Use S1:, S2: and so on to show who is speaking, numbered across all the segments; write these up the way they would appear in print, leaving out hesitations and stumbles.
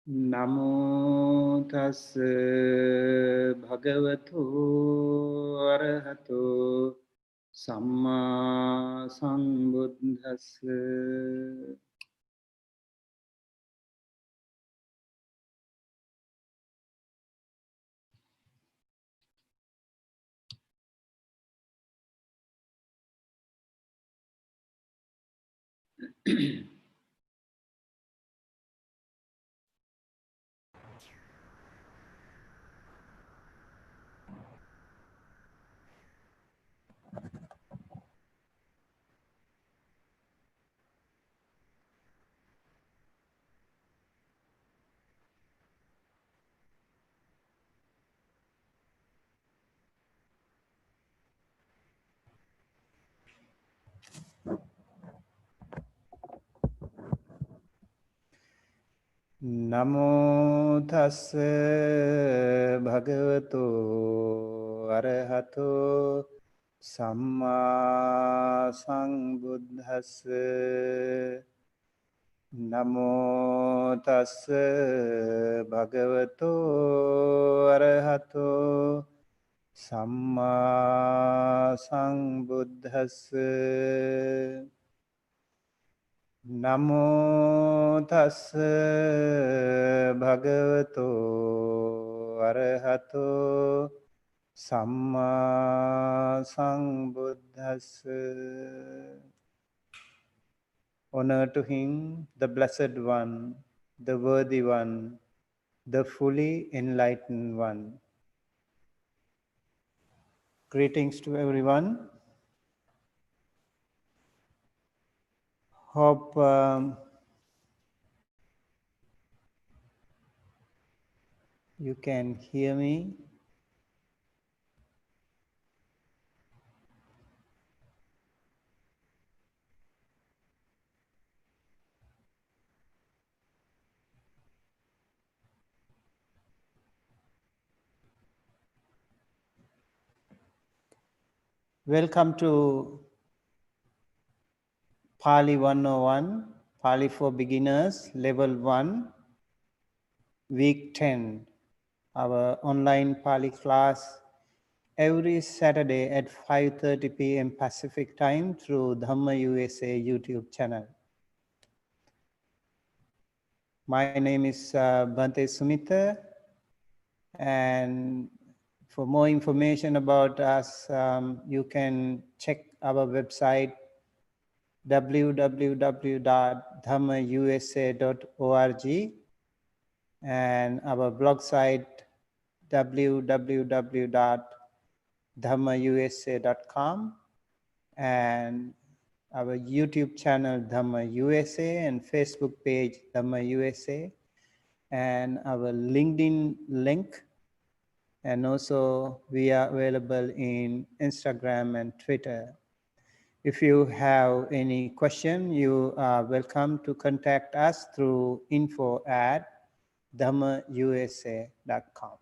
S1: Namo tassa bhagavato arahato samma sambuddhassa. Namo tassa bhagavato arahato samma sambuddhassa. Namo tassa bhagavato arahato samma sambuddhassa. Namo tassa bhagavato arahato samma sambuddhassa. Honor to him, the Blessed One, the Worthy One, the fully enlightened one. Greetings to everyone. Hope you can hear me. Welcome to Pali 101, Pali for Beginners, Level 1, Week 10, our online Pali class every Saturday at 5:30 p.m. Pacific time through DHAMMA USA YouTube channel. My name is Bhante Sumita, and for more information about us, you can check our website www.dhammausa.org and our blog site www.dhammausa.com and our YouTube channel Dhamma USA and Facebook page Dhamma USA and our LinkedIn link, and also we are available in Instagram and Twitter. If you have any question, you are welcome to contact us through info@dhammausa.com.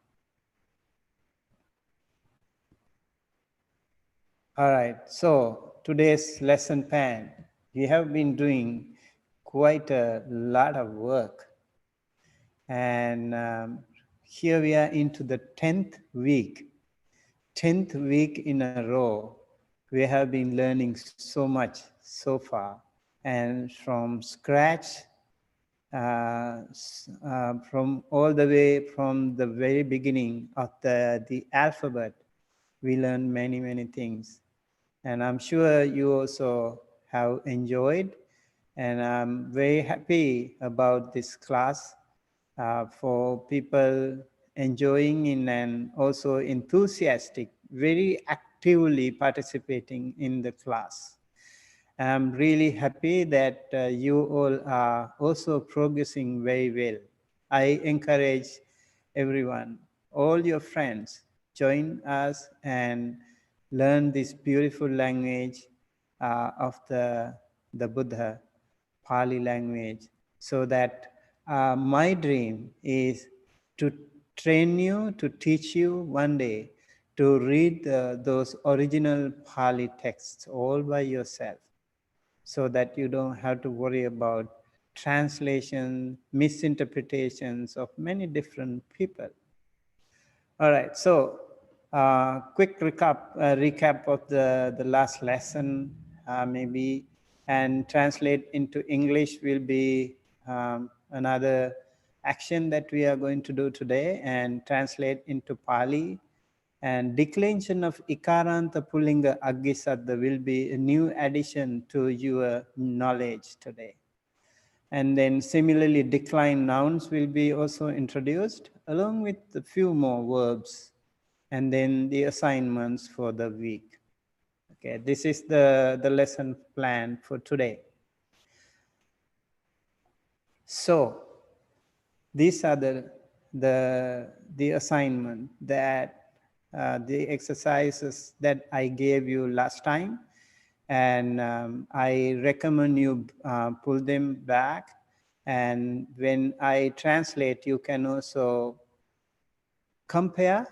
S1: All right, so today's lesson plan. We have been doing quite a lot of work, and here we are into the 10th week. 10th week in a row. We have been learning so much so far. And from scratch, from all the way from the very beginning of the alphabet, we learned many, many things. And I'm sure you also have enjoyed. And I'm very happy about this class for people enjoying in and also enthusiastic, very actively participating in the class. I'm really happy that you all are also progressing very well. I encourage everyone, all your friends, join us and learn this beautiful language of the Buddha, Pali language, so that my dream is to train you, to teach you one day to read those original Pali texts all by yourself, so that you don't have to worry about translation, misinterpretations of many different people. All right, so quick recap of the last lesson, maybe, and translate into English will be another action that we are going to do today, and translate into Pali. And declension of ikārānta pullinga aggisaddha will be a new addition to your knowledge today. And then similarly, decline nouns will be also introduced, along with a few more verbs, and then the assignments for the week. Okay, this is the lesson plan for today. So these are the assignment that the exercises that I gave you last time, and I recommend you pull them back, and when I translate, you can also compare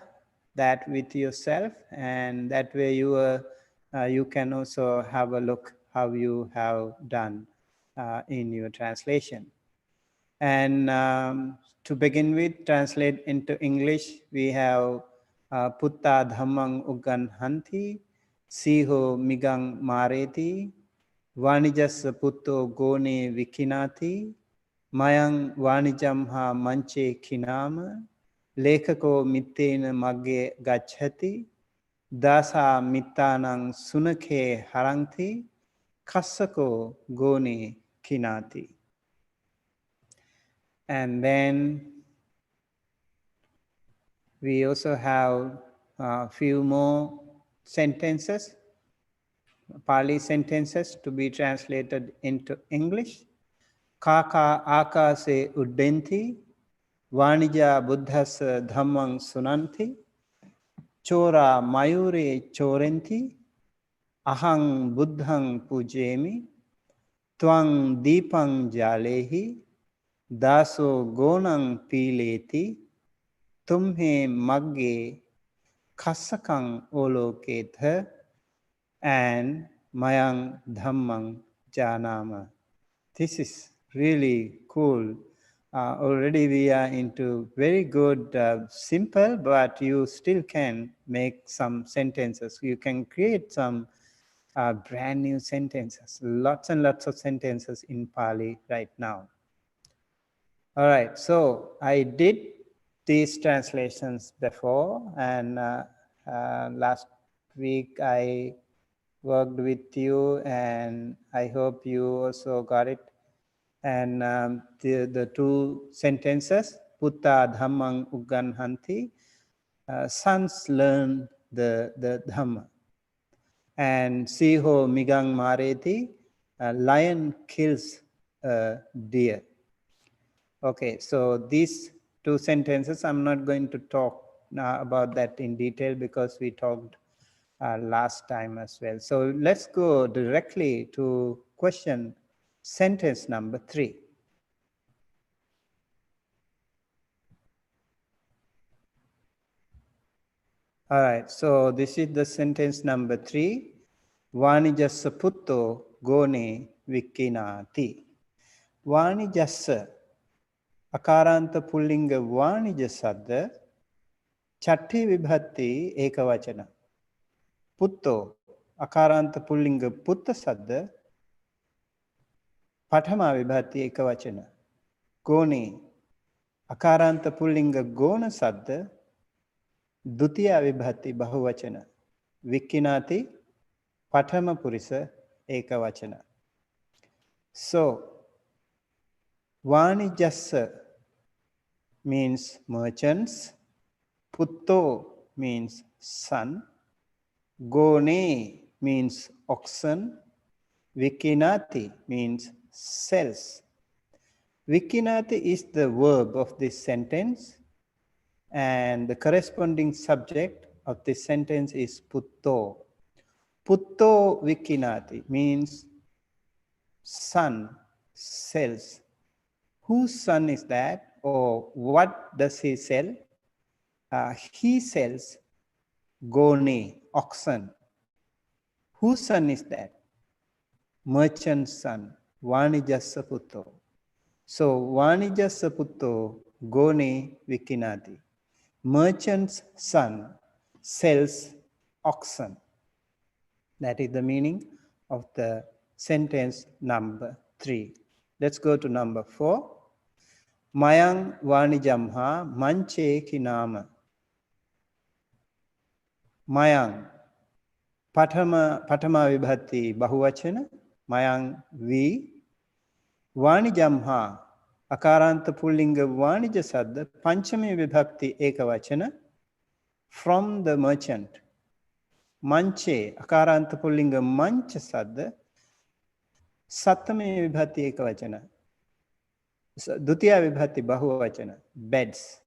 S1: that with yourself, and that way you can also have a look how you have done in your translation. And to begin with, translate into English, we have Putta Dhammang Uganhanti, Siho Migang Mareti, Vanijas Putto Gone Vikinati, Mayang Vanijamha Manche Kinama, Lekako Mittena Magge Gachati, Dasa Mittanang Sunake Haranti, Kassako Gone Kinati. And then we also have a few more sentences, Pali sentences to be translated into English. Kaka akase uddenti, Vanija buddhas dhammang sunanti, Chora mayure chorenti, Ahang buddhang pujemi, Twang deepang jalehi, Daso gonang pileti, Tumhe magge kassakang oloketha, and mayang dhammang janama. This is really cool. Already we are into very good, simple, but you still can make some sentences. You can create some brand new sentences, lots and lots of sentences in Pali right now. All right, so I did these translations before, and last week I worked with you, and I hope you also got it. And the two sentences, Putta Dhammang Uganhanti, sons learn the Dhamma. And Siho Migang Mareti, lion kills a deer. Okay, so these two sentences, I'm not going to talk now about that in detail because we talked last time as well. So let's go directly to question sentence number 3. All right, so this is the sentence number 3. Vanijassa putto gone vikinati. Vanijassa, ikārānta pullinga vanijasadda, Chatti vibhatti ekavachana. Putto akaranta pullinga putta sadda. Pathama vibhatti ekavachana. Goni akaranta pullinga gona sadda. Dutiya vibhatti bahuvachana. Vikkinati pathama purisa ekavachana. So Vanijassa means merchants. Putto means son. Gone means oxen. Vikkinati means sells. Vikkinati is the verb of this sentence, and the corresponding subject of this sentence is putto. Putto vikkinati means son sells. Whose son is that, or what does he sell? He sells gone, oxen. Whose son is that? Merchant's son, Vanijassa putto. So Vanijassa putto gone vikkinati. Merchant's son sells oxen. That is the meaning of the sentence number 3. Let's go to number 4. Mayang vanijamha manche kinama. Mayang Pathama vibhatti bahuvachana. Mayang vi. Vanijamha akaranta pullinga vanija sadda. Panchami vibhakti ekavachana. From the merchant. Manche akaranta pullinga mancha sadda. Sattami vibhatti ekavachana. Dutiya vibhatti bahuvachana. Beds.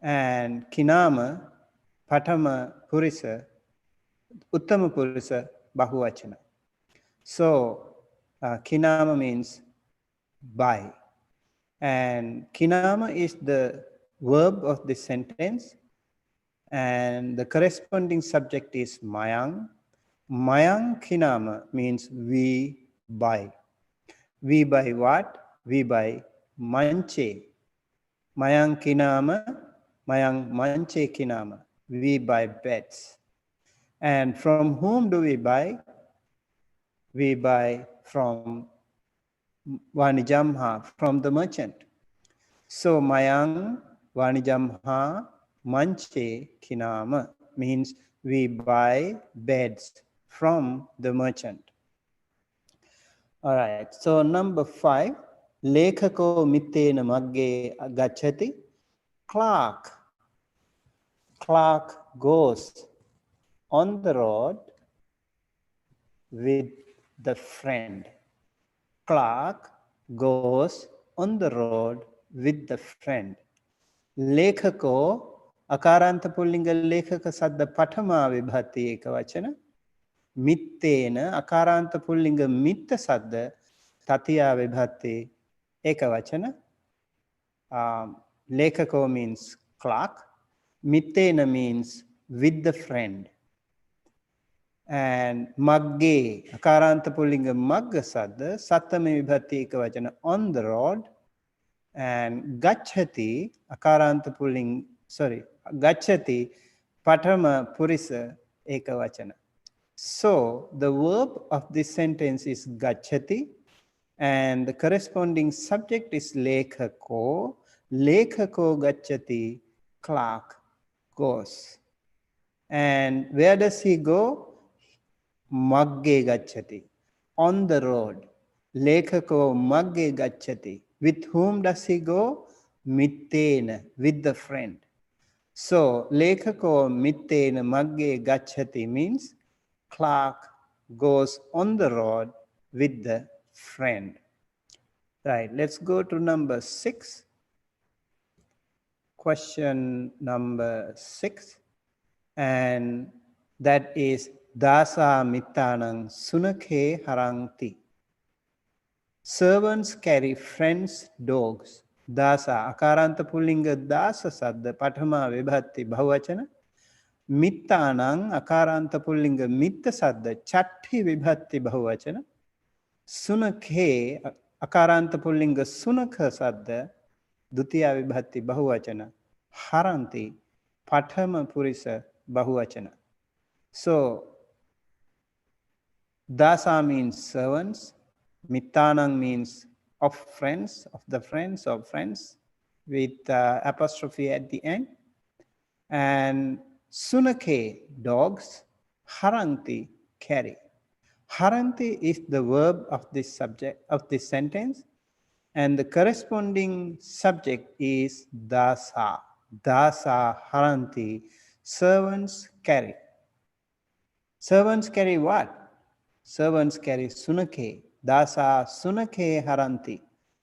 S1: And kinama pathama purisa. Uttama purisa bahuvachana. So kinama means buy. And kinama is the verb of this sentence. And the corresponding subject is mayang. Mayang kinama means we buy. We buy what? We buy manche. Mayang kinama, mayang manche kinama. We buy beds. And from whom do we buy? We buy from Vanijamha, from the merchant. So mayang vanijamha manche kinama means we buy beds from the merchant. All right, so number 5, lekhako mittena magge gachati. Clerk goes on the road with the friend. Clerk goes on the road with the friend. Lekhako akaranta pullinga lekhaka sadda pathama vibhatti ekavachana. Mittena akaranta pullinga mitta sadda tatiya vibhatti ekavachana. Lekhako means clerk. Mittena means with the friend. And magge akaranta pullinga magga sadda sattama vibhatti ekavachana on the road. And gachati akaranta pulling, gachati pathama purisa ekavachana. So the verb of this sentence is gachati, and the corresponding subject is lekhako. Lekhako gachati, clerk goes. And where does he go? Magge gachati, on the road. Lekhako magge gachati. With whom does he go? Mittena, with the friend. So, lekhako mittena magge gachati means clerk goes on the road with the friend. Right, let's go to number 6. Question number 6. And that is dasa mittanang sunakhe haranti. Servants carry friends' dogs. Dasa akaranta pullinga dasa sadda pathama vibhatti bahuvachana. Mittanang akaranta pullinga mitta sadda chatti vibhatti bahuvachana. Sunakhe akaranta pullinga sunakha sadda dutiya vibhatti bahuvachana. Haranti Pathama Purisa Bahuvachana. So, Dasa means servants, Mittanang means of friends, of the friends, of friends, with apostrophe at the end. And Sunake, dogs, Haranti, carry. Haranti is the verb of this subject, of this sentence, and the corresponding subject is Dasa. Dasa Haranti, servants carry. Servants carry what? Servants carry Sunake. Dasa Sunake Haranti.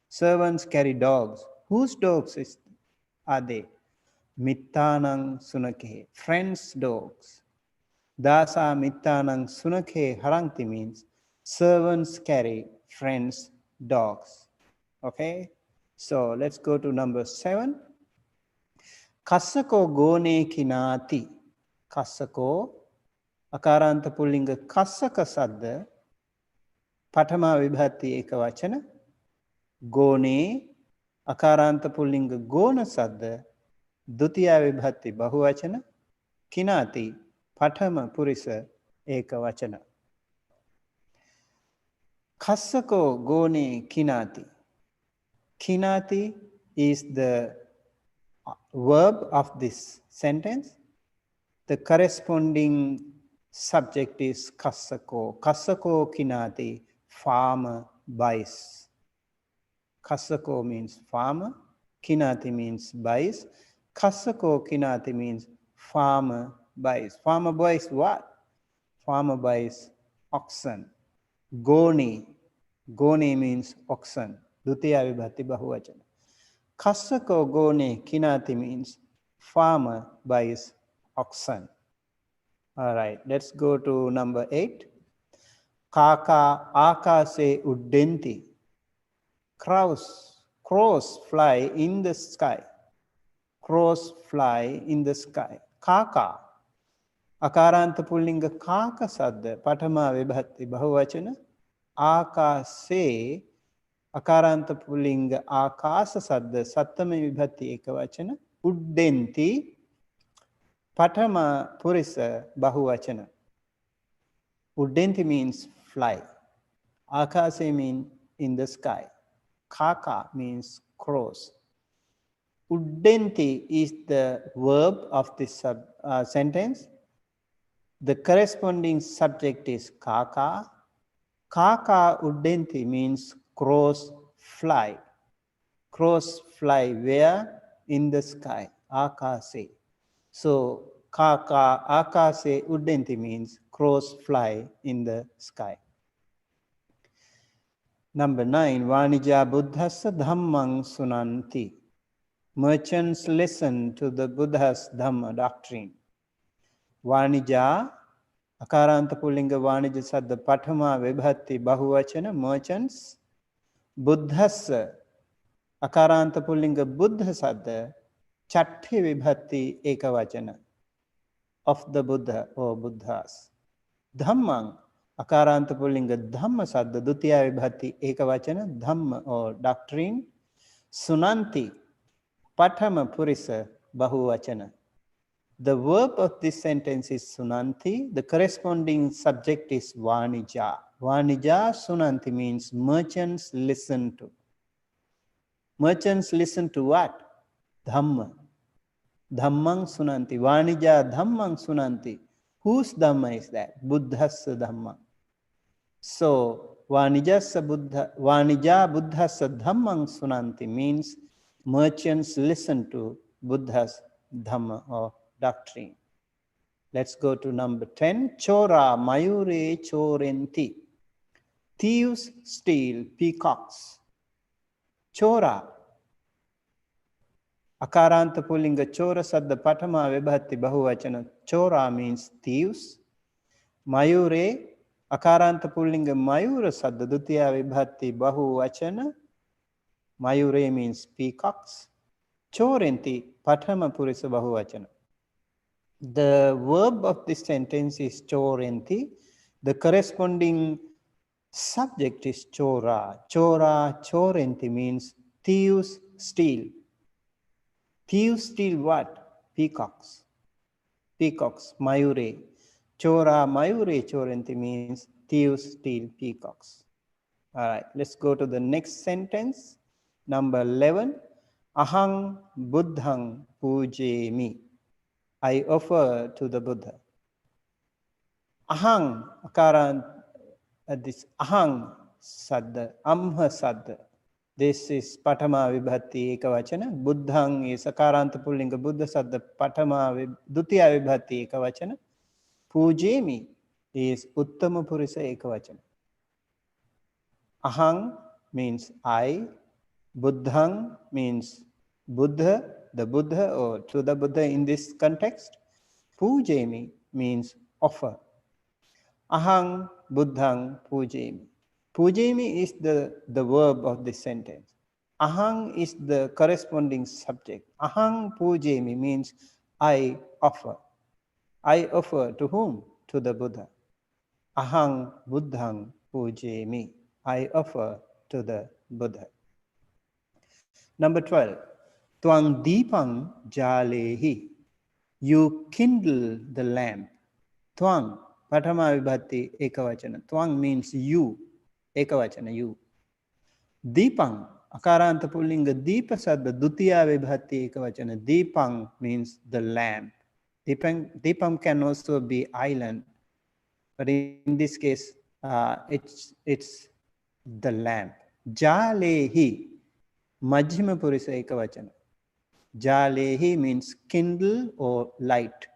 S1: Servants carry dogs. Whose dogs are they? Mittanang Sunake. Friends' dogs. Dasa Mittanang Sunake Haranti means servants carry friends' dogs. Okay? So let's go to number 7. Kassako gone kinati. Kassako Akaranta pullinga kassaka sadda Patama vibhati ekavachana. Gone Akaranta pullinga gona sadda Dutiya vibhati bahuvachana. Kinati Patama purisa ekavachana. Kassako gone kinati. Kinati is the verb of this sentence. The corresponding subject is kassako. Kassako kinati, farmer buys. Kassako means farmer. Kinati means buys. Kassako kinati means farmer buys. Farmer buys what? Farmer buys oxen. Goni. Goni means oxen. Dutiya vibhati bahuvachana. Kassako gone kinati means farmer buys oxen. All right, let's go to number 8. Kaka akase uddenti. Crows fly in the sky. Crows fly in the sky. Kaka. Akaranta pullinga kaka sadda. Patama vibhati bahuvachana. Akase. Akaranta pullinga akasa sadda. Sattama vibhati ekavachana. Uddenti. Patama purisa bahuvachana. Uddenti means fly. Akase means in the sky. Kaka means crows. Uddenti is the verb of this sentence. The corresponding subject is kaka. Kaka uddenti means crows fly. Crows fly where? In the sky. Akase. So, kaka akase uddenti means crows fly in the sky. Number 9. Vanija buddhassa dhammang sunanti. Merchants listen to the Buddha's Dhamma doctrine. Vanija, Akaranta pullinga vanija sadda Patama vibhati bahuvachana, merchants. Buddhassa, Akaranta pullinga Buddha sadda Chatti vibhati ekavachana, of the Buddha or Buddhas. Dhammang, Akaranta pullinga Dhamma sadda Dutiya vibhati ekavachana, Dhamma or doctrine. Sunanti, Patama purisa bahuvachana. The verb of this sentence is sunanti. The corresponding subject is vanija. Vanija sunanti means merchants listen to. Merchants listen to what? Dhamma. Dhammang sunanti. Vanija dhammang sunanti. Whose Dhamma is that? Buddhas Dhamma. So, vanija buddhas dhammang sunanti means merchants listen to Buddha's Dhamma or doctrine. Let's go to number 10. Chora mayure chorenti. Thieves steal peacocks. Chora. Akaranta pullinga chora sadda patama vibhati bahuvachana. Chora means thieves. Mayure. Akaranta pullinga mayura sadda dutiya vibhati bahuvachana. Mayure means peacocks. Chorenti patama purisa bahuvachana. The verb of this sentence is chorenti. The corresponding subject is chora. Chora, chorenti means thieves steal. Thieves steal what? Peacocks. peacocks, mayure. Chora mayure choranti means thieves steal peacocks. All right, let's go to the next sentence. Number 11. Ahang buddhang pujemi. I offer to the Buddha. Ahang, ikārānta, this ahang sadda, amha sadda. This is patama vibhati ekavachana. Buddhang is ikārānta pullinga. Buddha sadda patama dutiya vibhati ekavachana. Pujemi is uttama purisa ekavachana. Ahang means I. Buddhang means Buddha, the Buddha, or to the Buddha in this context. Pujemi means offer. Ahang buddhang pujemi. Pujemi is the verb of this sentence. Ahang is the corresponding subject. Ahang pujemi means I offer. I offer to whom? To the Buddha. Ahang buddhang pujemi. I offer to the Buddha. Number 12. Twang deepang jalehi. You kindle the lamp. Twang, patama vibhati ekavachana. Twang means you, ekavachana, you. Deepang, ikārānta pullinga, deepa sadda, dutiya vibhati ekavachana. Deepang means the lamp. Deepam can also be island, but in this case, it's the lamp. Jalehi, majjhima purisa ekavachana. Jalehi means kindle or light.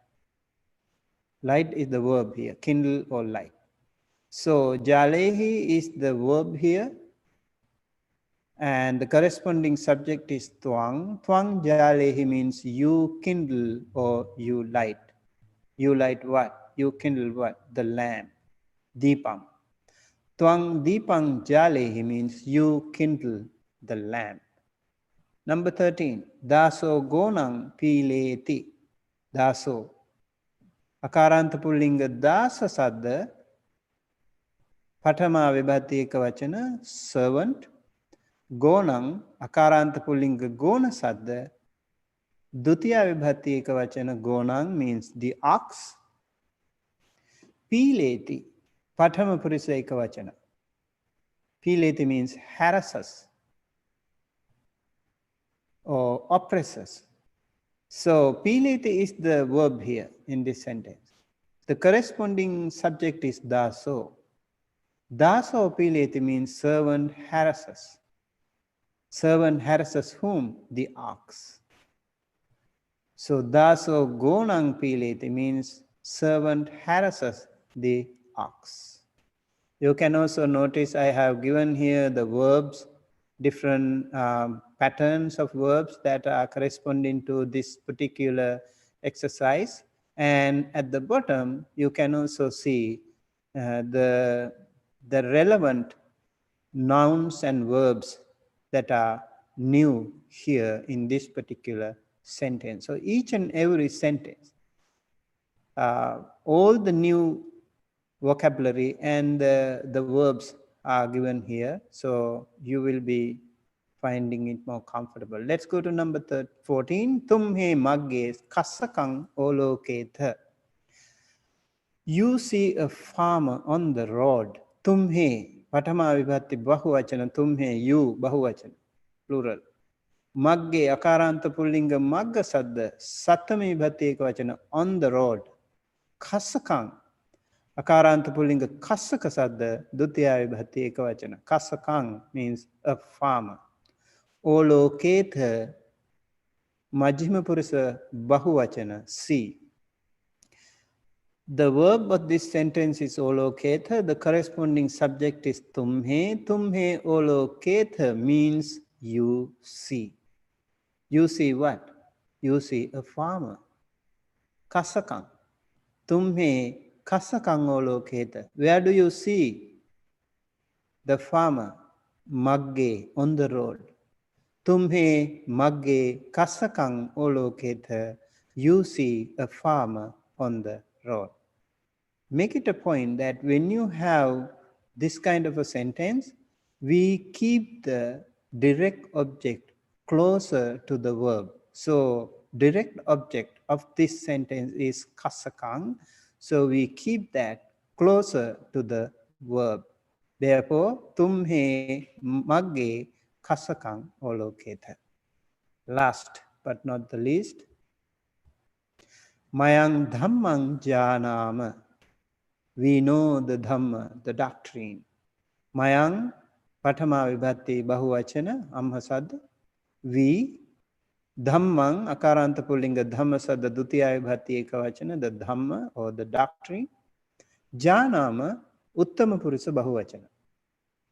S1: Light is the verb here, kindle or light. So jalehi is the verb here, and the corresponding subject is twang. Twang jalehi means you kindle or you light. You light what? You kindle what? The lamp. Deepam. Twang deepang jalehi means you kindle the lamp. Number 13. Daso gonang pileti. Daso. Ikārānta pullinga dasa sadda. Patama vibhati ekavachana, servant. Gonang, ikārānta pullinga gona sadda. Dutiya vibhati ekavachana, gonang means the ox. Pileti, patama purisa ekavachana. Pileti means harasses or oppresses. So, pileti is the verb here in this sentence. The corresponding subject is daso. Daso pileti means servant harasses. Servant harasses whom? The ox. So, daso gonang pileti means servant harasses the ox. You can also notice I have given here the verbs, different patterns of verbs that are corresponding to this particular exercise. And at the bottom, you can also see the relevant nouns and verbs that are new here in this particular sentence. So each and every sentence, all the new vocabulary and the verbs are given here. So you will be finding it more comfortable. Let's go to number 14. Tumhe magge kassakang oloketha. You see a farmer on the road. Tumhe, patama vibhati bahuvachana. Tumhe, you, bahuvachana, plural. Magge, ikārānta pullinga magga sadda. Sattama vibhati ekavachana, on the road. Kassakang, ikārānta pullinga kassaka sadda. Dutiya vibhati ekavachana. Kassakang means a farmer. Oloketha, majjhima purisa bahuvachana, see. The verb of this sentence is oloketha. The corresponding subject is tumhe. Tumhe oloketha means you see. You see what? You see a farmer. Kassakang. Tumhe kassakang oloketha. Where do you see the farmer? Magge, on the road. Tumhe magge kassakang oloketha. You see a farmer on the road. Make it a point that when you have this kind of a sentence, we keep the direct object closer to the verb. So direct object of this sentence is kasakang. So we keep that closer to the verb. Therefore, tumhe magge kasakang oloketa. Last but not the least, mayang dhammang janama. We know the Dhamma, the doctrine. Mayang, Patama Vibhati Bahuvachana, Amhasad. We, Dhammang, Akaranta Pullinga Dhammasad, the Dutiya Vibhati Ekavachana, the Dhamma or the doctrine. Janama, Uttama Purisa Bahuvachana.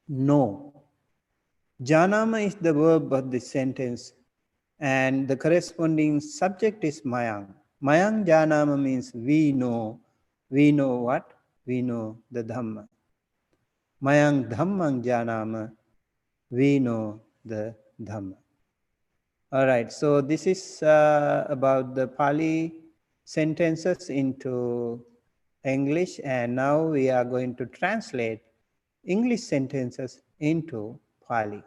S1: No. Janama is the verb of the sentence and the corresponding subject is Mayang. Mayang Janama means we know. We know what? We know the Dhamma. Mayang Dhammang Janama, we know the Dhamma. All right, so this is about the Pali sentences into English, and now we are going to translate English sentences into Pali.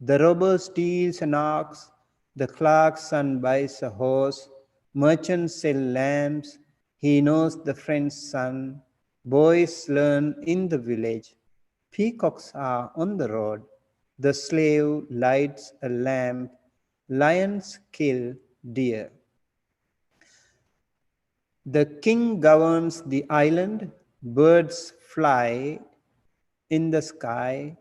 S1: The robber steals an ox, the clerk's son buys a horse, merchants sell lambs, he knows the friend's son, boys learn in the village, peacocks are on the road, the slave lights a lamp, lions kill deer. The king governs the island, birds fly in the sky.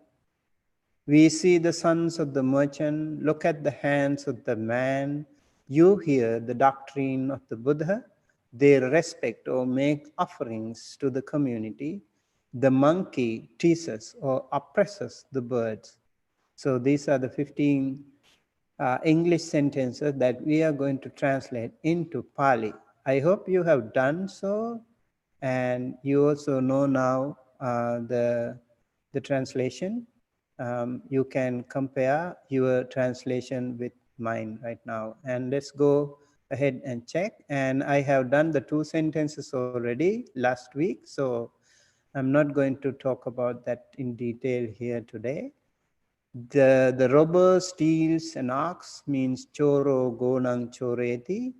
S1: We see the sons of the merchant, look at the hands of the man. You hear the doctrine of the Buddha. They respect or make offerings to the community. The monkey teases or oppresses the birds. So these are the 15 English sentences that we are going to translate into Pali. I hope you have done so, and you also know now the translation. You can compare your translation with mine right now. And let's go ahead and check. And I have done the 2 sentences already last week, so I'm not going to talk about that in detail here today. The robber steals an ox means choro gonang choreti.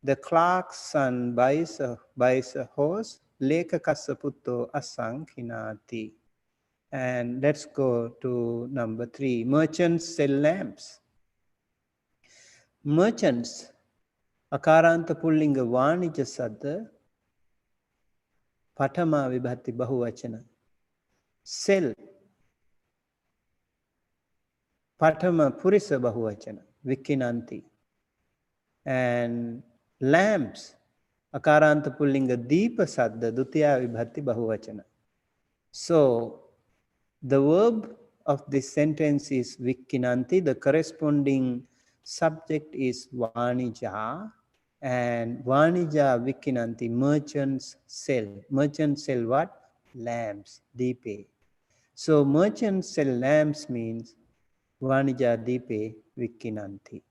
S1: The clerk's son buys a horse, lekakassa putto asang hinati. And let's go to number 3. Merchants sell lamps. Merchants, Ikarantha pullinga vanija sadda, Patama vibhati bahuvachana. Sell, Patama purisa bahuvachana, vikinanti. And lamps, Ikarantha pullinga deepa sadda, dutiya vibhati bahuvachana. So, the verb of this sentence is vikinanti. The corresponding subject is vanija. And vanija vikinanti, merchants sell. Merchants sell what? Lamps, dipe. So merchants sell lamps means vanija dipe vikinanti.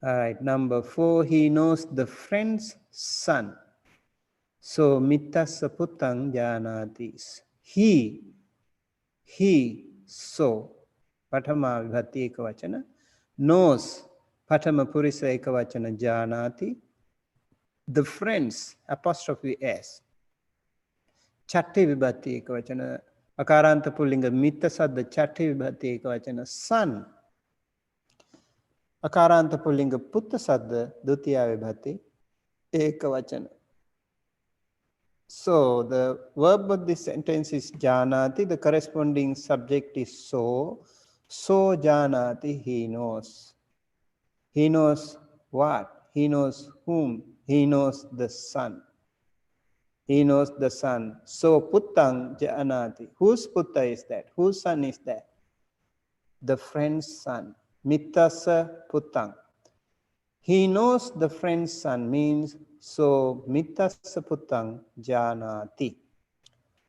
S1: All right, number 4, he knows the friend's son. So mittassa puttang janatis. He, so, Patama vibhati ekavachana, knows, Patama purisa ekavachana janati, the friends, apostrophe S. Chatti vibhati ekavachana, Ikarantha pullinga mitta sadda chatti vibhati ekavachana, son. Ikarantha pullinga putta sadda dutiya vibhati ekavachana. So the verb of this sentence is janati. The corresponding subject is so. So janati, he knows. He knows what? He knows whom? He knows the son. He knows the son. So puttang janati. Whose putta is that? Whose son is that? The friend's son. Mittasa puttang. He knows the friend's son means so mittassa puttang janati.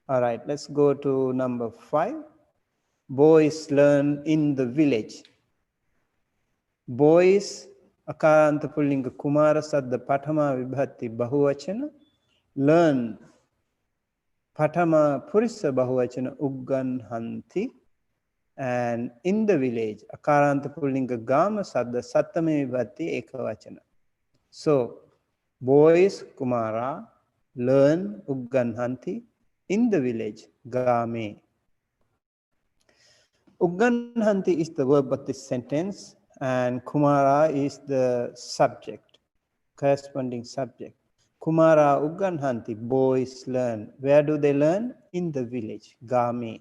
S1: All right, let's go to number 5. Boys learn in the village. Boys, Ikarantha pullinga kumara sadda patama vibhati bahuvachana, learn. Patama purisa bahuvachana ugganhanti. And in the village, Ikarantha pullinga gama sadda sattame vibhatti ekavachana. So, boys, Kumara, learn Ugganhanti in the village, Game. Ugganhanti is the verb of this sentence, and Kumara is the subject, corresponding subject. Kumara Ugganhanti, boys learn. Where do they learn? In the village, Game.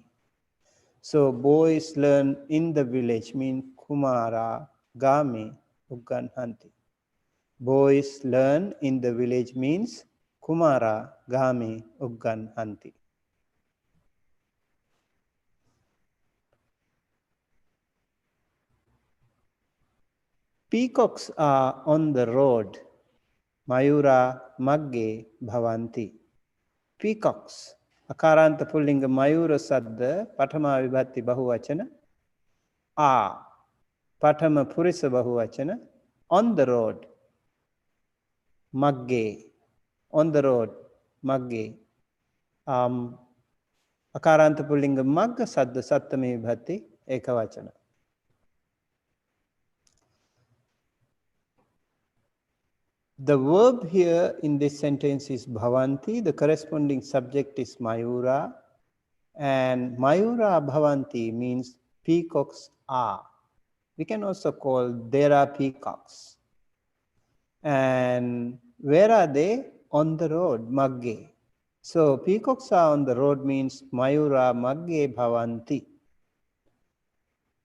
S1: So boys learn in the village means Kumara Game Ugganhanti. Boys learn in the village means Kumara Game Ugganhanti. Peacocks are on the road. Mayura Magge Bhavanti. Peacocks. Akaranta pullinga Mayura Sadda Patama Vibhatti Bahuvachana. Are. Patama Purisa Bahuvachana. On the road. Magge. On the road. Magge. Akaranta pullinga Magga Sadda Sattame Vibhatti Ekavachana. The verb here in this sentence is bhavanti. The corresponding subject is mayura. And mayura bhavanti means peacocks are. We can also call there are peacocks. And where are they? On the road, magge. So peacocks are on the road means mayura magge bhavanti.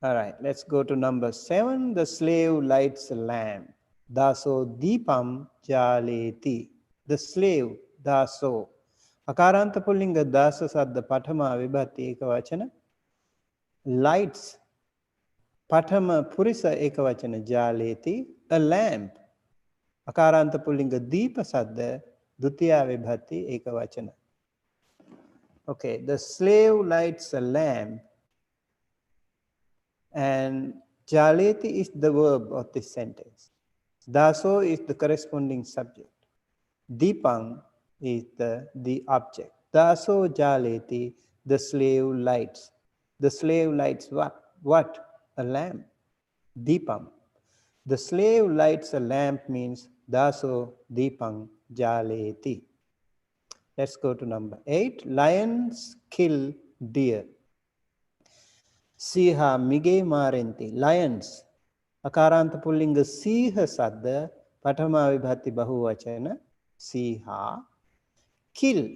S1: All right, let's go to number 7. The slave lights a lamp. Daso deepam jaleti. The slave, daso. Akaranta pullinga dasa sadda patama vibhatti ekavachana. Lights, patama purisa ekavachana jaleti. A lamp. Akaranta pullinga deepa sadda dutiya vibhatti ekavachana. Okay, the slave lights a lamp. And jaleti is the verb of this sentence. Daso is the corresponding subject. Deepang is the object. Daso jaleti, the slave lights. The slave lights what? What? A lamp. Deepam. The slave lights a lamp means daso deepang jaleti. Let's go to number 8. Lions kill deer. Siha mige marenti. Lions. Akaranta pullinga siha sadda patama vibhatti bahuvachana siha. Kill.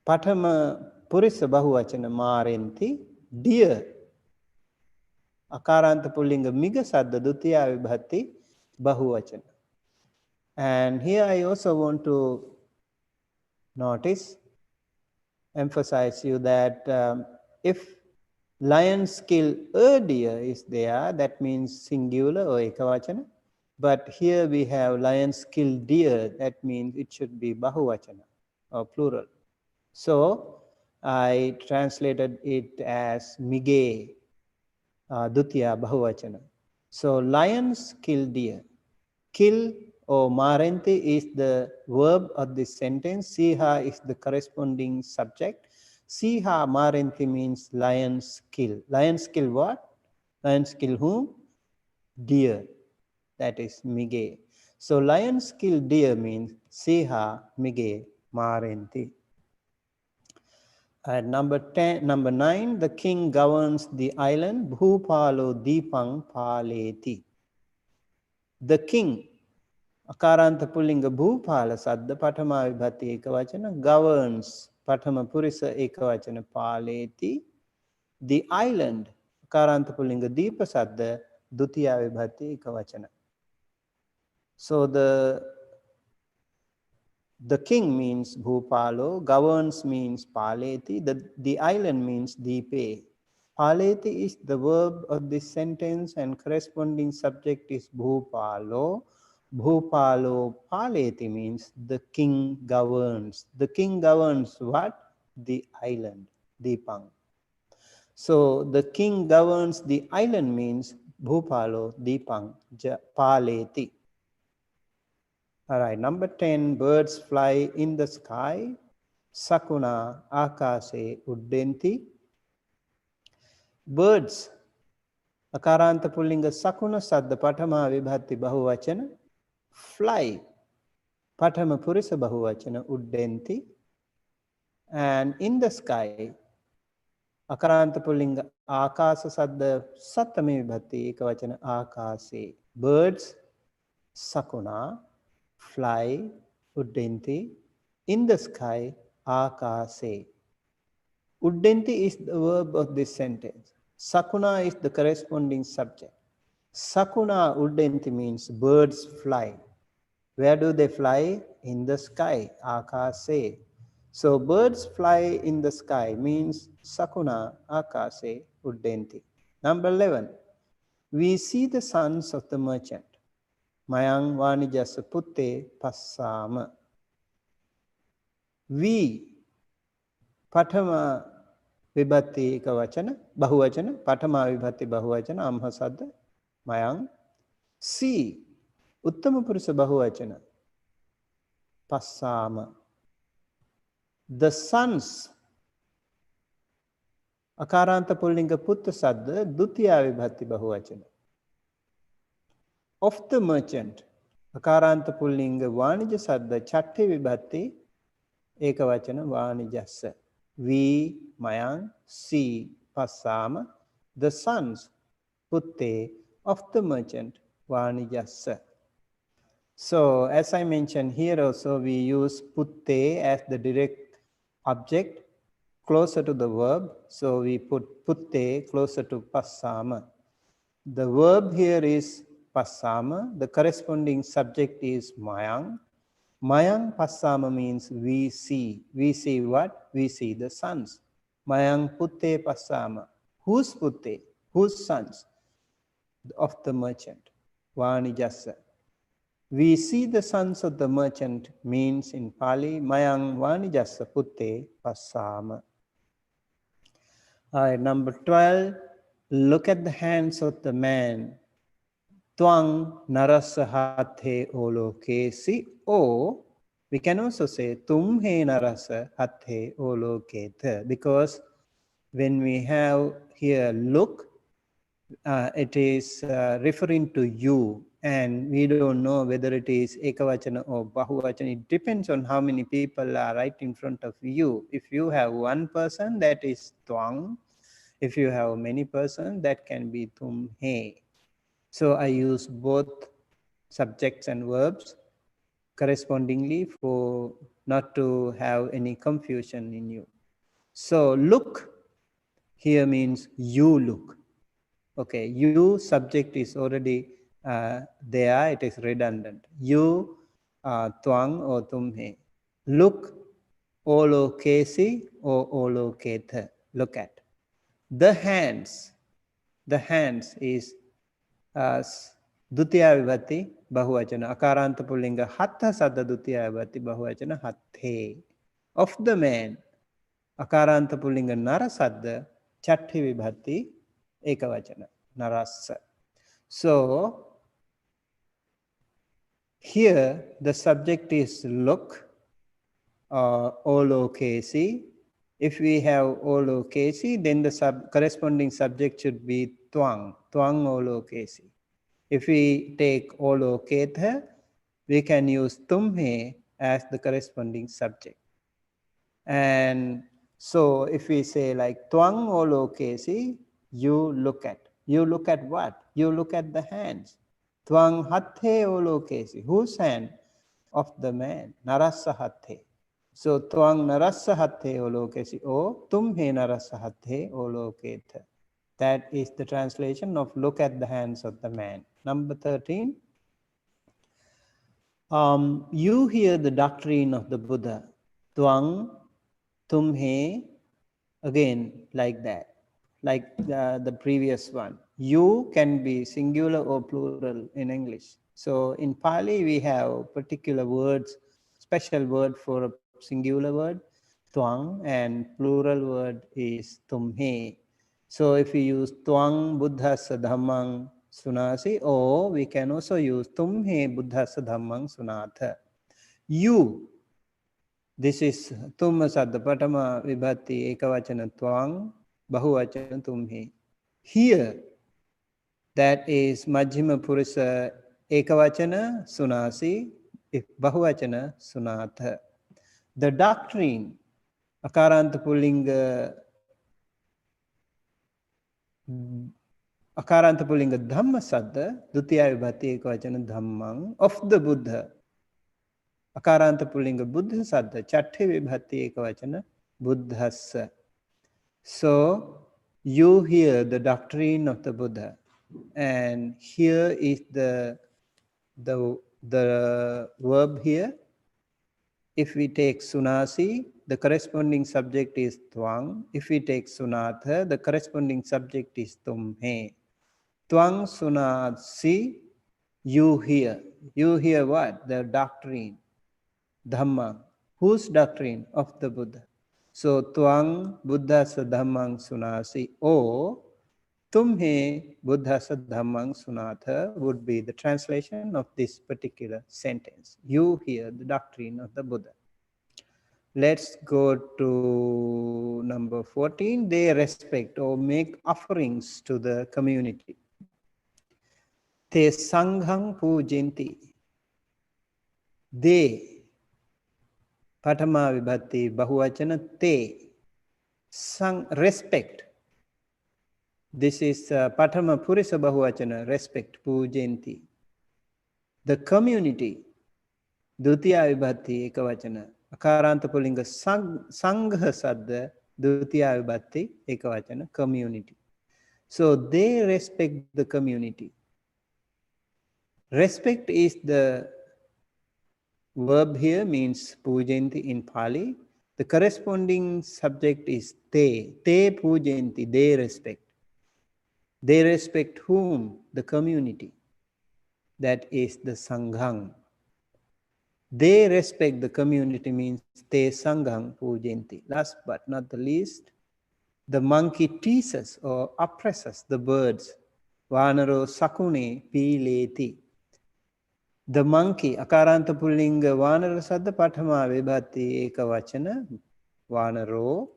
S1: Patama purisa bahuvachana marenti. Deer. Akaranta pullinga miga sadda dutiya vibhatti bahuvachana. And here I also want to emphasize you that if lions kill a deer is there, that means singular or ekavachana. But here we have lions kill deer, that means it should be bahuvachana or plural. So I translated it as mige dutiya bahuvachana. So lions kill deer. Kill or marente is the verb of this sentence. Siha is the corresponding subject. Siha marenti means lions kill. Lions kill what? Lions kill whom? Deer. That is mige. So lions kill deer means siha mige marenti. At number 9, the king governs the island. Bhupalo deepang paleti. The king. Akaranta pullinga bhupala sadda patama vibhatti ekavachana governs. Patama purisa ekavachana paleti. The island. Akaranta pullinga deepa sadda dutiya vibhatti ekavachana. So the king means bhupalo, governs means paleti, the island means deepe. Paleti is the verb of this sentence and corresponding subject is bhupalo. Bhupalo paleti means the king governs. The king governs what? The island, Deepang. So the king governs the island means Bhupalo Deepang paleti. All right, number 10, birds fly in the sky. Sakuna akase uddenti. Birds. Ikarānta pullinga sakuna sadda patama vibhatti bahuvachana. Fly. Patama purisa bahuvachana uddenti. And in the sky, Ikarānta pullinga akasa sadda sattami vibhatti ekavachana akase. Birds, sakuna, fly, uddenti. In the sky, akase. Uddenti is the verb of this sentence. Sakuna is the corresponding subject. Sakuna uddenti means birds fly. Where do they fly? In the sky. Akase. So birds fly in the sky means sakuna akase uddenti. Number 11. We see the sons of the merchant. Mayang vanijasa putte passama. We. Patama vibhatti ekavachana, bahuvachana, patama vibhatti bahuvachana, amha sadda, mayang. See, uttama purusa bahuvachana, passama. The sons, akaranta pullinga putta sadda, dutiya vibhatti bahuvachana. Of the merchant, akaranta pullinga vanija sadda, chatti vibhatti ekavachana vanijassa. We, mayang, see, passama, the sons, putte, of the merchant, vanijassa. So, as I mentioned here also, we use putte as the direct object closer to the verb. So, we put putte closer to passama. The verb here is passama. The corresponding subject is mayang. Mayang passama means we see. We see what? We see the sons. Mayang putte passama. Whose putte? Whose sons? Of the merchant. Vanijassa. We see the sons of the merchant means in Pali, Mayang vanijassa putte passama. Number 12. Look at the hands of the man. Twang narasa hathe olokesi. Or we can also say tumhe narasa hathe oloketha. Because when we have here look, it is referring to you, and we don't know whether it is ekavachana or bahuvachana. It depends on how many people are right in front of you. If you have one person, that is twang. If you have many persons, that can be tumhe. So I use both subjects and verbs correspondingly for not to have any confusion in you. So look here means you look. Okay, you subject is already there, it is redundant. You, twang or tumhe. Look, olo kesi or olo ketha. Look at. The hands is dutiya vibhatti bahuvachana. Akaranta pullinga hatha sadda dutiya vibhatti bahuvachana hathe. Of the man, akaranta pullinga nara sadda chatti vibhatti ekavachana narassa. So here the subject is look, olokesi. If we have olokesi, then the corresponding subject should be twang olokesi. If we take oloketha, we can use tumhe as the corresponding subject. And so if we say like twang olokesi, you look at. You look at what? You look at the hands. Twang hathe olokesi. Whose hand? Of the man. Narassa hathe. So twang narassa hathe olokesi or tumhe narassa hathe oloketha. That is the translation of look at the hands of the man. Number 13. You hear the doctrine of the Buddha. Twang, tumhe, again like that, like the previous one. You can be singular or plural in English. So in Pali we have particular words, special word for a singular word, twang, and plural word is tumhe. So if we use twang buddhassa dhammang sunasi, or we can also use tumhe buddhassa dhammang sunatha. You, this is tumma sadda patama vibhatti ekavachana twang, bahuvachana tumhe. Here, that is Majjhima Purusha Ekavachana Sunasi, if Bahuvachana Sunatha. The doctrine, Akaranta Pullinga Dhamma Saddha, Dutiya Vibhati Ekavachana Dhammang, of the Buddha. Akaranta Pullinga Buddha Saddha, Chatthe Vibhati Ekavachana Buddhassa. So, you hear the doctrine of the Buddha, and here is the verb here. If we take sunasi, the corresponding subject is twang. If we take sunatha, the corresponding subject is tumhe. Twang sunasi, you hear. You hear what? The doctrine, Dhamma. Whose doctrine? Of the Buddha. So, twang buddhasa dhammang sunasi, or tumhe buddhasa dhammang sunatha would be the translation of this particular sentence. You hear the doctrine of the Buddha. Let's go to number 14. They respect or make offerings to the community. Te sanghang pujanti. They, Patama Vibhati Bahuvachana, te, sang, respect. This is Patama Purisa Bahuvachana, respect, pujanti. The community, Dutiya Vibhati Ekavachana, Akaranta Pullinga Sangha Saddha, Dutiya Vibhati Ekavachana, community. So they respect the community. Respect is the verb here, means pujanti in Pali. The corresponding subject is te. Te pujanti, they respect. They respect whom? The community. That is the sanghang. They respect the community means te sanghang pujanti. Last but not the least, the monkey teases or oppresses the birds. Vanaro sakune pileti. The monkey, Akaranta Pullinga Vanara Saddha Patama Vibhati Ekavachana, Vanaro,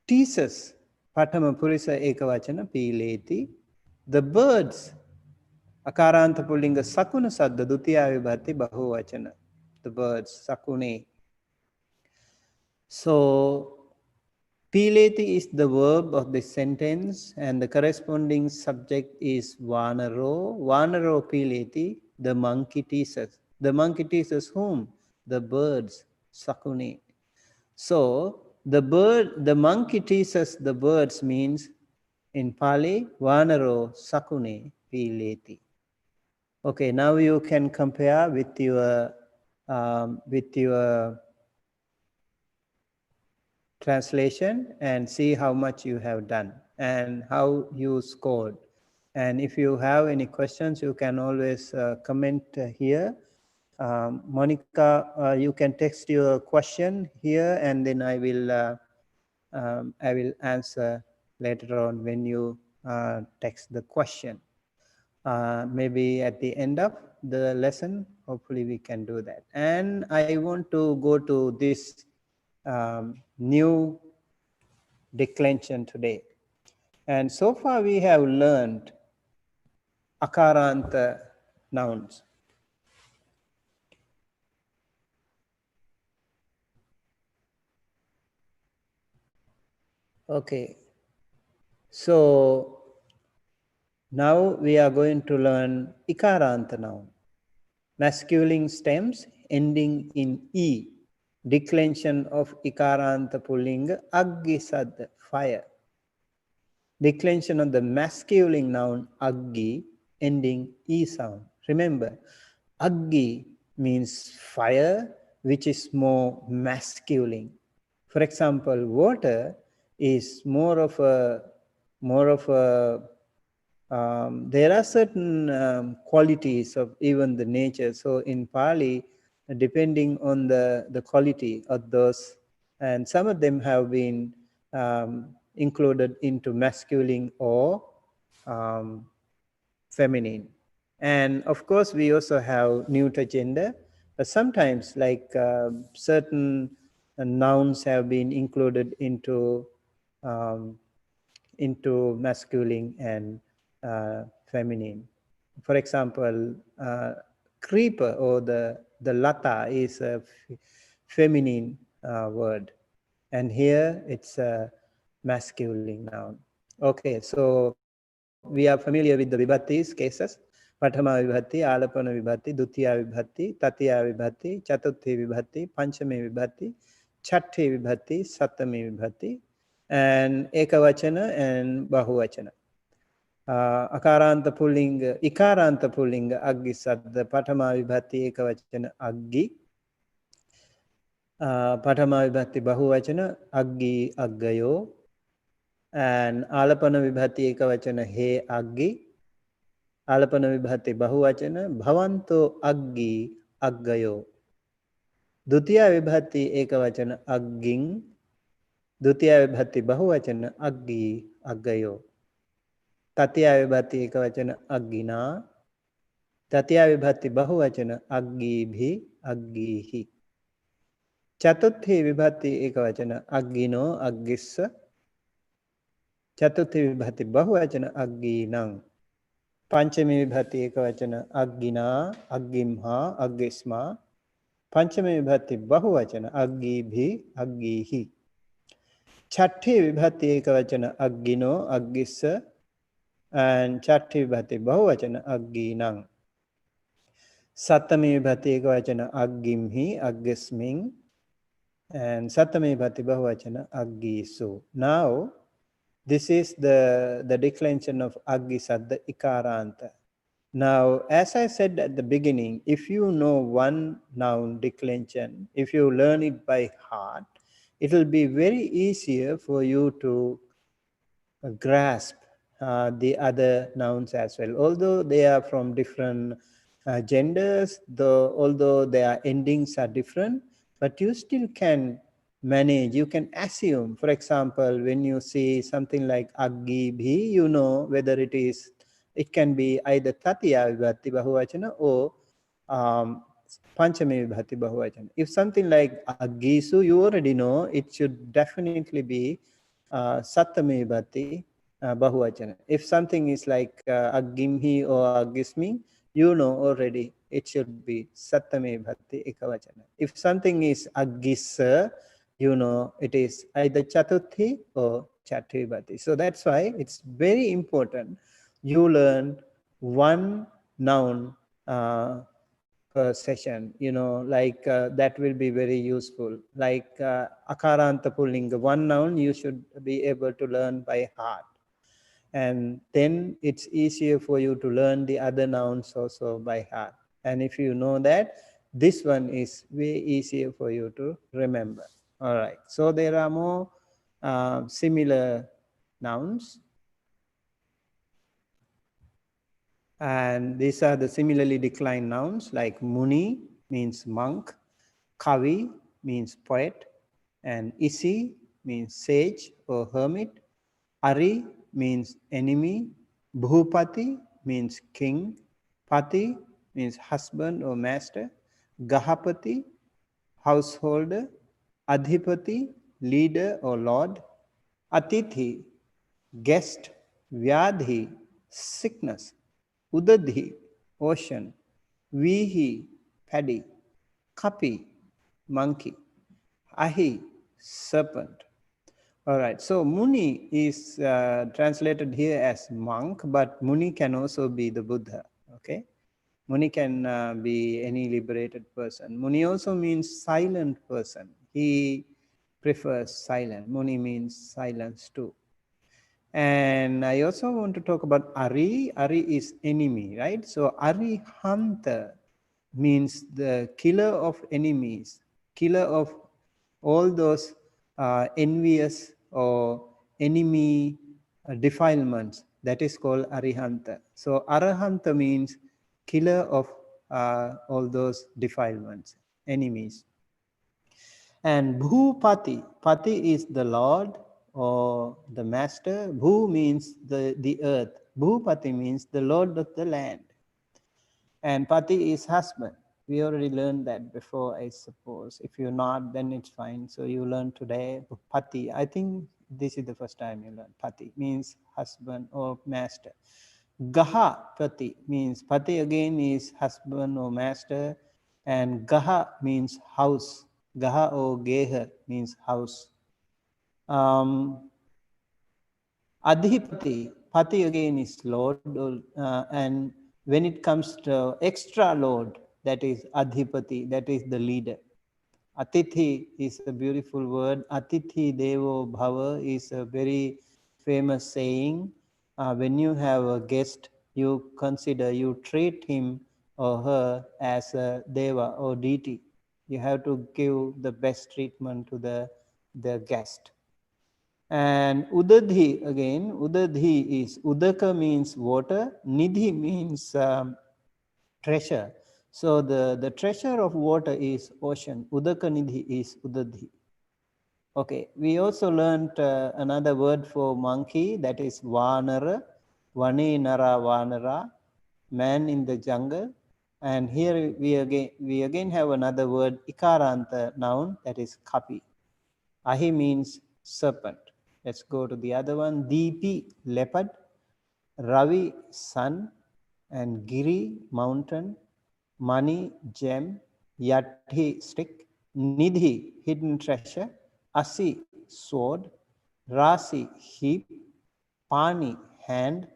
S1: teases, Patama Purisa Ekavachana, Pileti. The birds, Akaranta Pullinga Sakuna Saddha, Dutiya Vibhati Bahuvachana. The birds, Sakune. So, Pileti is the verb of the sentence, and the corresponding subject is Vanaro. Vanaro Pileti, the monkey teases. The monkey teases whom? The birds, Sakune. So, the monkey teases the birds means, in Pali, Vanaro Sakune Pileti. Okay, now you can compare with your translation and see how much you have done and how you scored. And if you have any questions, you can always comment here. Monica, you can text your question here, and then I will answer later on when you text the question. Maybe at the end of the lesson, hopefully we can do that. And I want to go to this new declension today. And so far we have learned ikārānta nouns. Okay, so now we are going to learn ikārānta noun. Masculine stems ending in E. Declension of ikārānta pullinga aggi saddha, fire. Declension of the masculine noun aggi ending E sound. Remember, aggi means fire, which is more masculine. For example, water is more of a there are certain qualities of even the nature. So in Pali, depending on the quality of those, and some of them have been included into masculine or feminine. And of course, we also have neuter gender. But sometimes, like certain nouns have been included into into masculine and feminine. For example, creeper or the lata is a feminine word, and here it's a masculine noun. Okay, so we are familiar with the vibhattis cases. Prathama vibhatti, alapana vibhatti, dutiya vibhatti, tatiya vibhatti, chaturthi vibhatti, panchami vibhatti, chatti vibhatti, sattami vibhatti, and ekavachana and bahuvachana. Akaranta pullinga, ikārānta pullinga, aggi sadda, pathama vibhatti ekavachana aggi, pathama vibhatti bahuvachana aggi aggayo, and alapana vibhatti ekavachana he aggi, alapana vibhatti bahuvachana bhavanto aggi aggayo, dutiya vibhatti ekavachana agging, dutiya vibhatti bahuvachana aggi aggayo, tatiya vibhatti ekavachana aggina, ततिया विभक्ति बहुवचन अग्गी भी अग्गी ही, चतुर्थी विभक्ति एकवचन अग्गिनो अग्गिस्स, चतुर्थी विभक्ति बहुवचन अग्गिनं, पंचमी विभक्ति एकवचन अग्गिना अग्गिम्हा अग्गिस्मा, पंचमी विभक्ति बहुवचन अग्गी भी अग्गी ही, छठी विभक्ति एकवचन अग्गिनो अग्गिस्स, and छठी विभक्ति बहुवचन अग्गिनं, Sattami vibhati ekavachana aggimhi aggisming, and Sattami vibhati bahuvachana aggisu. Now, this is the declension of aggi sadda ikārānta. Now, as I said at the beginning, if you know one noun declension, if you learn it by heart, it will be very easier for you to grasp the other nouns as well. Although they are from different genders, although their endings are different, but you still can manage, you can assume. For example, when you see something like aggi bhi, you know whether it can be either tatiya vibhati bahuvachana or panchami vibhati bahuvachana. If something like aggisu, you already know it should definitely be sattami vibhati bahuvachana. If something is like aggimhi or aggismi, you know already it should be sattame bhatti ekavachana. If something is aggissa, you know it is either chatuthi or chatti bhatti. So that's why it's very important you learn one noun per session, you know, like that will be very useful. Like ikārānta pullinga, one noun you should be able to learn by heart. And then it's easier for you to learn the other nouns also by heart. And if you know that, this one is way easier for you to remember. All right, so there are more similar nouns, and these are the similarly declined nouns, like muni means monk, kavi means poet, and isi means sage or hermit, Ari means enemy, Bhupati means king, Pati means husband or master, Gahapati, householder, Adhipati, leader or lord, Atithi, guest, Vyadhi, sickness, Udadhi, ocean, Vihi, paddy, Kapi, monkey, Ahi, serpent. All right, so Muni is translated here as monk, but Muni can also be the Buddha, okay? Muni can be any liberated person. Muni also means silent person. He prefers silence. Muni means silence too. And I also want to talk about Ari. Ari is enemy, right? So Arihanta means the killer of enemies, killer of all those envious or enemy defilements. That is called Arihanta. So Arahanta means killer of all those defilements, enemies. And Bhupati, Pati is the Lord or the master. Bhu means the earth. Bhupati means the Lord of the land. And Pati is husband. We already learned that before, I suppose. If you're not, then it's fine. So you learn today Pati. I think This is the first time you learn. Pati means husband or master. Gaha pati means pati again is husband or master, and gaha means house. Gaha or geha means house. Adhipati, pati again is lord, and when it comes to extra lord, that is adhipati, that is the leader. Atithi is a beautiful word. Atithi devo bhava is a very famous saying. When you have a guest, you consider, you treat him or her as a deva or deity. You have to give the best treatment to the guest. And udadhi again, udadhi is, udaka means water, nidhi means treasure. So the treasure of water is ocean. Udaka nidhi is udadhi. Okay, we also learned another word for monkey, that is vanara, vane nara vanara, man in the jungle. And here we again have another word, ikārānta noun, that is kapi. Ahi means serpent. Let's go to the other one. Deepi, leopard. Ravi, sun. And Giri, mountain. Mani, gem. Yathi, stick. Nidhi, hidden treasure. Asi, sword. Rasi, heap. Pani, hand.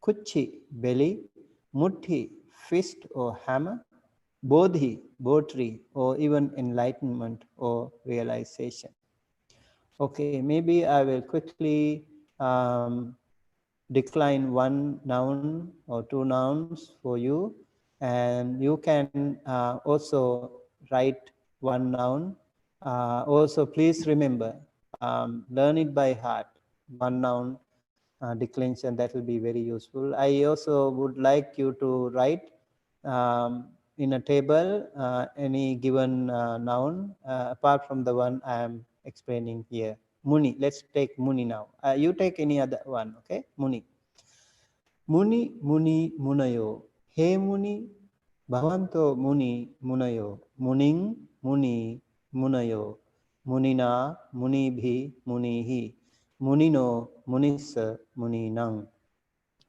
S1: Kuchi, belly. Muthi, fist or hammer. Bodhi, bow tree, or even enlightenment or realization. Okay, maybe I will quickly decline one noun or two nouns for you, and you can also write one noun. Also, please remember, learn it by heart, one noun declension. That will be very useful. I also would like you to write in a table any given noun apart from the one I am explaining here. Muni, let's take Muni now. You take any other one, okay? Muni. Muni, Muni, Munayo. He Muni, Bhavanto Muni, Munayo. Muning, Muni, Munayo. Munina, Munibhi, Munihi. Munino, Munissa, Muninang.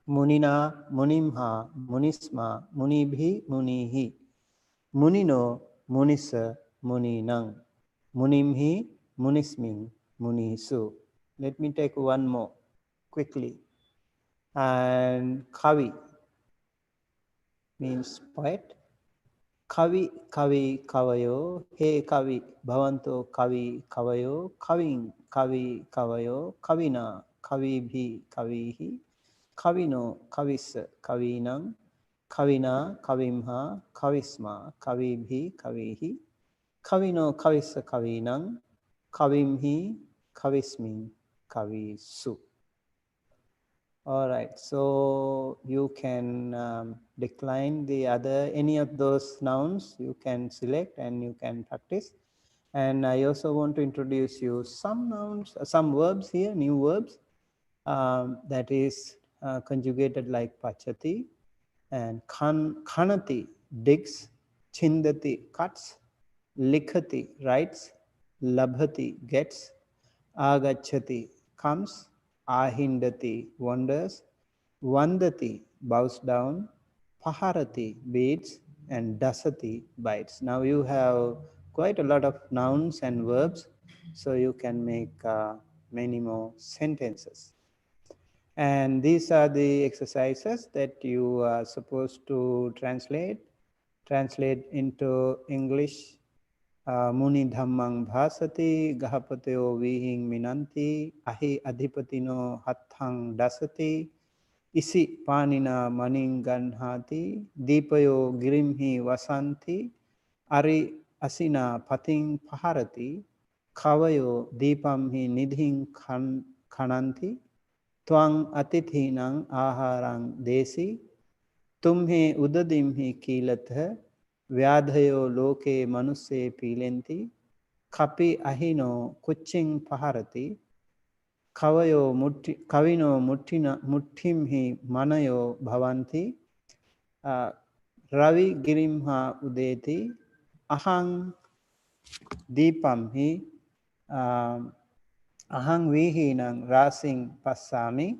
S1: Munina, Munimha, Munisma, Munibhi, Munihi. Munino, Munissa, Muninang. Munimhi, Munisming, Munisu. Let me take one more quickly. And Kavi means poet. Kavi, Kavi, Kavayo. He Kavi, Bhavanto Kavi, Kavayo. Kaving, Kavi, Kavayo. Kavina, Kavibhi, Kavihi. Kavino, Kavisa, Kavinang. Kavina, Kavimha, Kavisma, Kavibhi, Kavihi. Kavino, Kavisa, Kavinang. Kavimhi, Kavismin, Kavisu. All right, so you can decline the other, any of those nouns you can select and you can practice. And I also want to introduce you some nouns, some verbs here, new verbs, that is conjugated like pachati, and khanati, digs, chindati, cuts, likhati, writes, labhati, gets, agachati, comes, ahindati, wanders, vandati, bows down, paharati, beats, and dasati, bites. Now you have quite a lot of nouns and verbs, so you can make many more sentences. And these are the exercises that you are supposed to translate into English. Muni dhammang bhasati, gahapateo vihing minanti, ahi adhipatino hathang dasati, isi panina maning ganhati, deepayo girimhi vasanti, ari asina pating paharati, kavayo deepamhi nidhing khananti, Twang atithinang aharang desi, tumhe udadimhi kilatha, vyadhayo loke manuse pilenti, kapi ahino kuching paharati, kavino muttimhi manayo bhavanti, ravi girimha udeti, ahang deepamhi Ahang vihinang rasing passami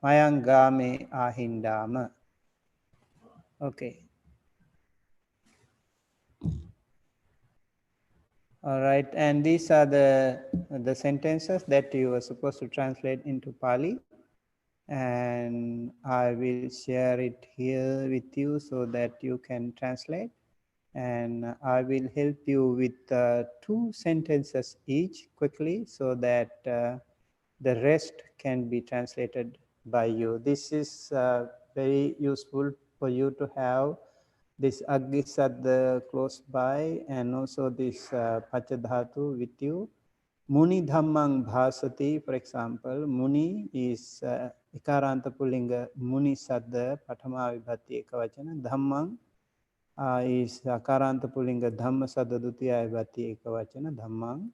S1: mayangame ahindama. Okay. All right, and these are the sentences that you are supposed to translate into Pali, and I will share it here with you so that you can translate, and I will help you with 2 sentences each quickly so that the rest can be translated by you. This is very useful for you to have this Aggisadda close by, and also this Pachadhatu with you. Muni Dhammang Bhasati, for example, Muni is ikārānta Pullinga Muni Sadda Pathama Vibhati Ekavachana. Dhammang is ikārānta Pullinga Dhamma Sadda Dutiya Vibhati Ekavachana, Dhammang.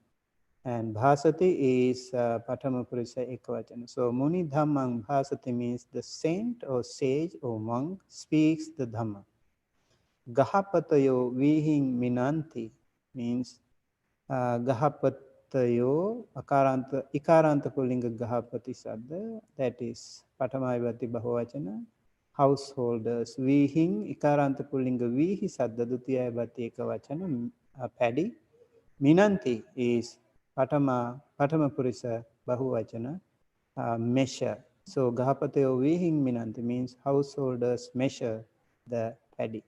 S1: And Bhasati is Pathama Purisa Ekavachana. So Muni Dhammang Bhasati means the saint or sage or monk speaks the Dhamma. Gahapatayo vihing minanti means Gahapatayo ikārānta Pullinga Gahapati Sadda, that is Pathamaivati Bahuvachana. Householders, vihing ikārānta Pullinga vihi Sadda Dutiyavati Ekavachana, paddy. Minanti is Patama Purisa Bahuvachana, measure. So Gahapatayo vihing minanti means householders measure the paddy.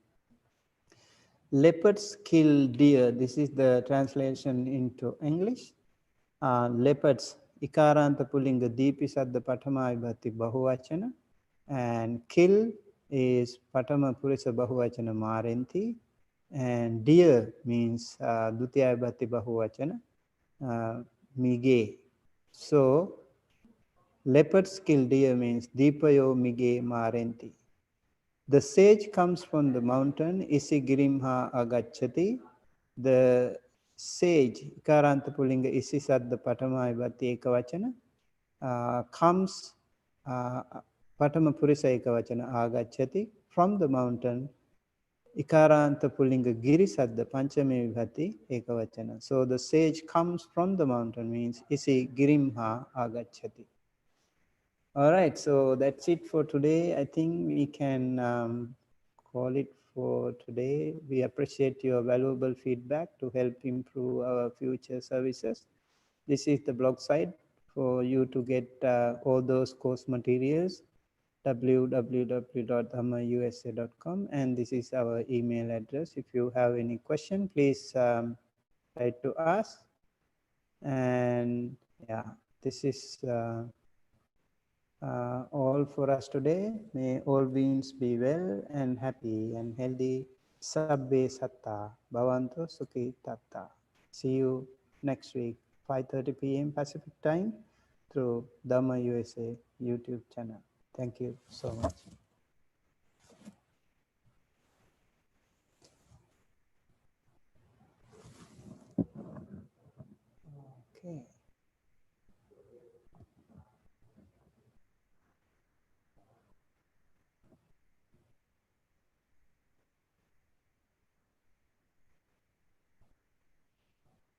S1: Leopards kill deer. This is the translation into English. Leopards, ikārānta Pullinga Deepi Sadda Pathama Vibhati Bahuvachana. And kill is Pathama Purisa Bahuvachana Marenti. And deer means Dutiya Vibhati Bahuvachana Mige. So leopards kill deer means Deepayo Mige Marenti. The sage comes from the mountain, isi girimha agacchati. The sage, ikārānta Pullinga isi sadda patama vibhati ekavachana, comes, patama purisa ekavachana agacchati, from the mountain, ikārānta Pullinga giri sadda panchame vibhati ekavachana. So the sage comes from the mountain means isi girimha agacchati. All right, so that's it for today. I think we can call it for today. We appreciate your valuable feedback to help improve our future services. This is the blog site for you to get all those course materials, www.dhammausa.com, and this is our email address. If you have any question, please write to us. And yeah, this is all for us today. May all beings be well and happy and healthy. Sabbe satta bhavantu sukhi tatta. See you next week, 5:30 p.m. Pacific time through Dhamma USA YouTube channel. Thank you so much. Okay.